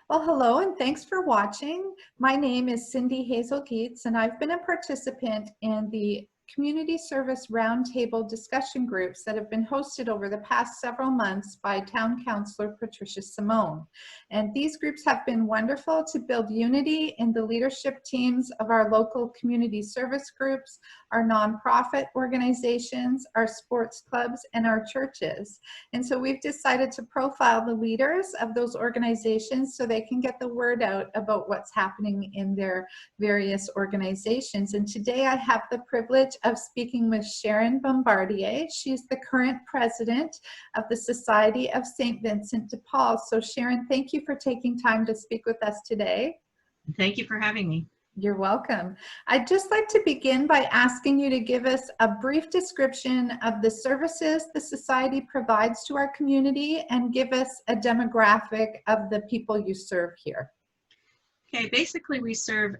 Well, hello, and thanks for watching. My name is Cindy Hazel Geets, and I've been a participant in the Community Service Roundtable discussion groups that have been hosted over the past several months by Town Councillor Patricia Simone. And these groups have been wonderful to build unity in the leadership teams of our local community service groups, our nonprofit organizations, our sports clubs, and our churches. And so we've decided to profile the leaders of those organizations so they can get the word out about what's happening in their various organizations. And today I have the privilege of speaking with Sharon Bombardier. She's the current president of the Society of St. Vincent de Paul. So Sharon, thank you for taking time to speak with us today. Thank you for having me. You're welcome. I'd just like to begin by asking you to give us a brief description of the services the Society provides to our community and give us a demographic of the people you serve here. Okay, basically we serve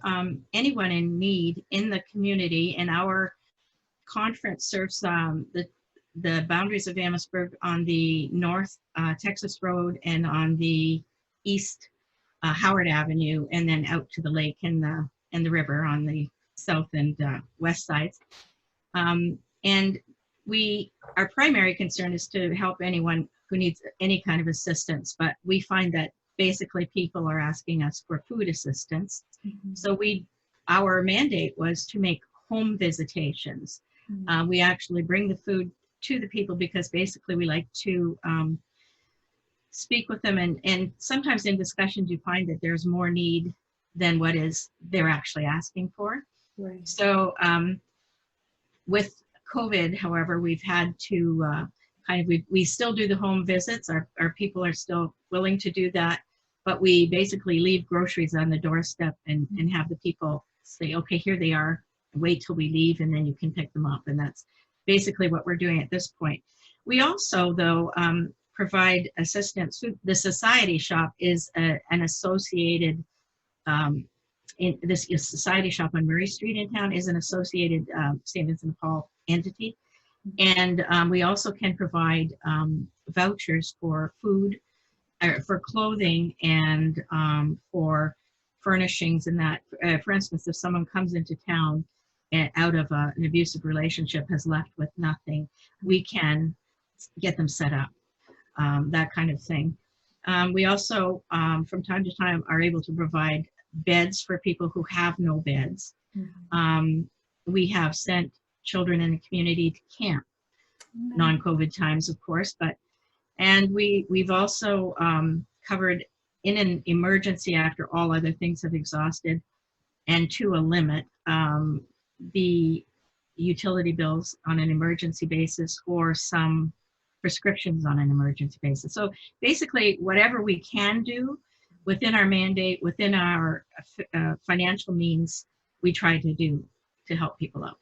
anyone in need in the community, and our conference serves the boundaries of Amherstburg on the north Texas Road and on the east Howard Avenue, and then out to the lake and the river on the south and west sides. And our primary concern is to help anyone who needs any kind of assistance, but we find that basically people are asking us for food assistance. Mm-hmm. So our mandate was to make home visitations. Mm-hmm. We actually bring the food to the people because basically we like to speak with them, and sometimes in discussions you find that there's more need than what they're actually asking for. Right. So with COVID, however, we've had to we still do the home visits. Our people are still willing to do that, but we basically leave groceries on the doorstep and have the people say, okay, here they are, wait till we leave and then you can pick them up. And that's basically what we're doing at this point. We also, though, provide assistance. The Society Shop is an associated this Society Shop on Murray Street in town is an associated St. Vincent de Paul entity. And we also can provide vouchers for food, for clothing, and for furnishings and that. For instance, if someone comes into town out of an abusive relationship, has left with nothing, we can get them set up, that kind of thing. We also, from time to time, are able to provide beds for people who have no beds. Mm-hmm. We have sent children in the community to camp, mm-hmm. non-COVID times, of course, and we've also covered in an emergency after all other things have exhausted and to a limit, the utility bills on an emergency basis or some prescriptions on an emergency basis. So basically whatever we can do within our mandate, within our financial means, we try to do to help people out.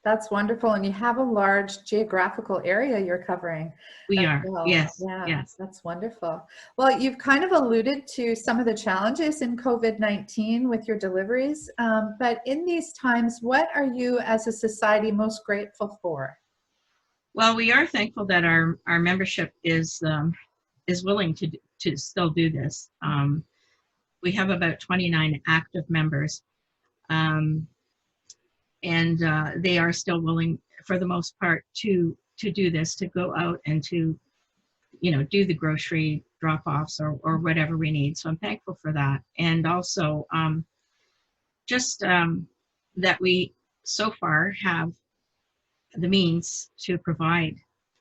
That's wonderful. And you have a large geographical area you're covering. We are, well. Yes. Yeah, yes. That's wonderful. Well, you've kind of alluded to some of the challenges in COVID-19 with your deliveries, but in these times, what are you as a society most grateful for? Well, we are thankful that our membership is willing to still do this. We have about 29 active members. And they are still willing, for the most part, to do this, to go out and to, do the grocery drop-offs or whatever we need. So I'm thankful for that. And also that we so far have the means to provide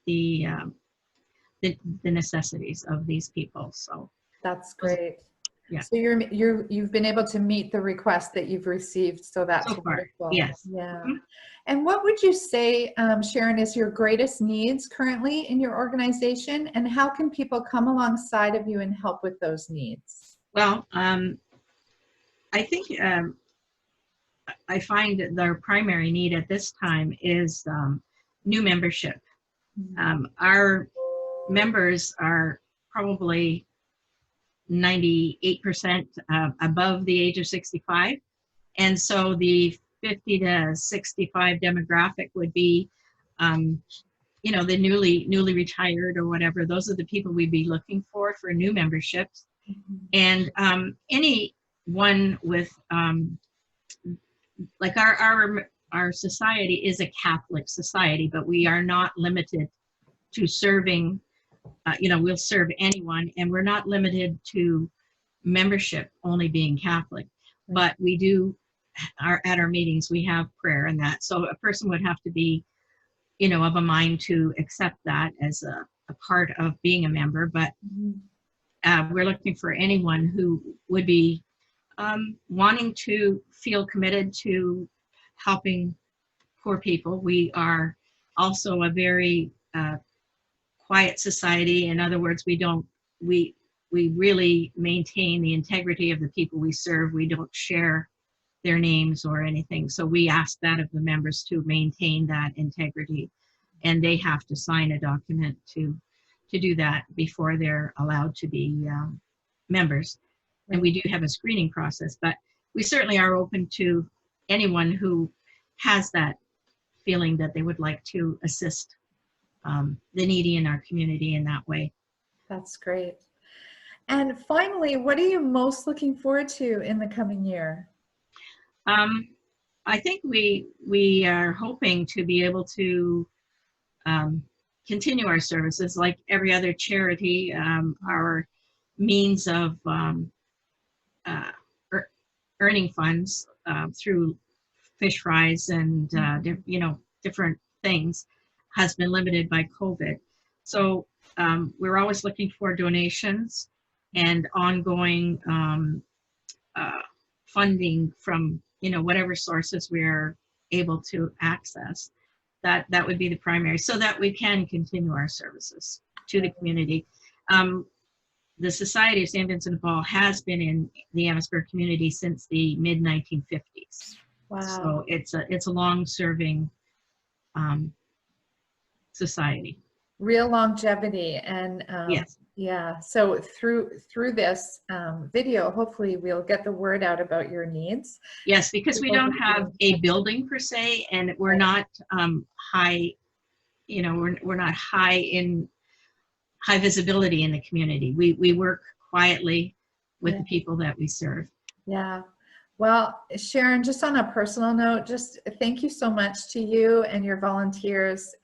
the necessities of these people. So that's great. Yeah. So you've been able to meet the request that you've received, so that's so far, wonderful. yes. Yeah. Mm-hmm. And what would you say, Sharon, is your greatest needs currently in your organization, and how can people come alongside of you and help with those needs? Well, I think I find that their primary need at this time is new membership. Mm-hmm. Our members are probably 98% above the age of 65. And so the 50 to 65 demographic would be, the newly retired or whatever. Those are the people we'd be looking for new memberships. And anyone with, like our society is a Catholic society, but we are not limited to serving, we'll serve anyone, and we're not limited to membership only being Catholic, but we do, at our meetings, we have prayer and that. So a person would have to be, of a mind to accept that as a part of being a member. But we're looking for anyone who would be wanting to feel committed to helping poor people. We are also a very quiet society. In other words, we really maintain the integrity of the people we serve. We don't share their names or anything. So we ask that of the members to maintain that integrity. And they have to sign a document to do that before they're allowed to be members. And we do have a screening process, but we certainly are open to anyone who has that feeling that they would like to assist the needy in our community in that way. That's great. And finally, what are you most looking forward to in the coming year? I think we are hoping to be able to continue our services like every other charity. Our means of earning funds through fish fries and different things has been limited by COVID. So we're always looking for donations and ongoing funding from whatever sources we're able to access. That would be the primary, so that we can continue our services to the community. The Society of St. Vincent de Paul has been in the Amherstburg community since the mid-1950s. Wow. So it's a long-serving society. Real longevity. And yes. Yeah, so through this video, hopefully we'll get the word out about your needs. Yes, because we don't have a building per se, and we're not high, we're not high visibility in the community. We work quietly with the people that we serve. Yeah. Well, Sharon, just on a personal note, just thank you so much to you and your volunteers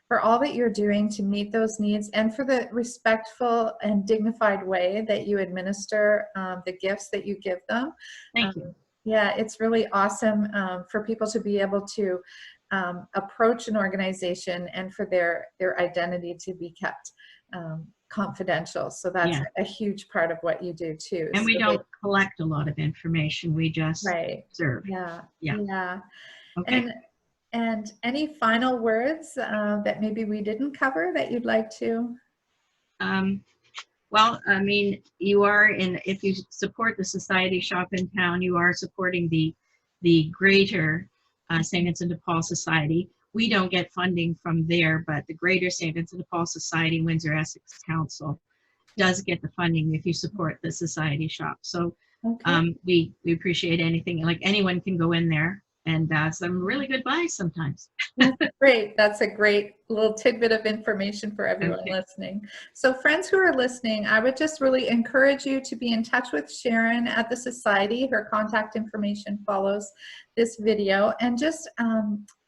for all that you're doing to meet those needs, and for the respectful and dignified way that you administer the gifts that you give them. Thank you. Yeah, it's really awesome for people to be able to approach an organization and for their identity to be kept confidential. So that's a huge part of what you do too. And we don't collect a lot of information. We just serve. Yeah. Okay. And any final words that maybe we didn't cover that you'd like to? Well, I mean, if you support the society shop in town, you are supporting the greater St. Vincent de Paul Society. We don't get funding from there, but the Greater St. Vincent de Paul Society, Windsor Essex Council, does get the funding if you support the society shop. So we appreciate anything. Like, anyone can go in there, and some really good buys sometimes. Great. That's a great little tidbit of information for everyone listening. So friends who are listening, I would just really encourage you to be in touch with Sharon at the Society. Her contact information follows this video. And just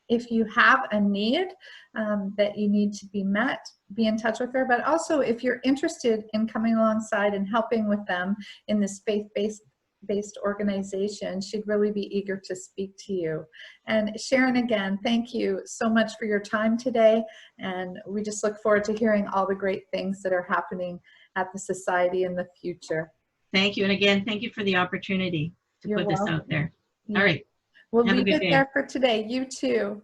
if you have a need that you need to be met, be in touch with her. But also, if you're interested in coming alongside and helping with them in this faith-based organization, she'd really be eager to speak to you. And Sharon, again, thank you so much for your time today. And we just look forward to hearing all the great things that are happening at the Society in the future. Thank you. And again, thank you for the opportunity to put this out there. All right. We'll leave it there for today. You too.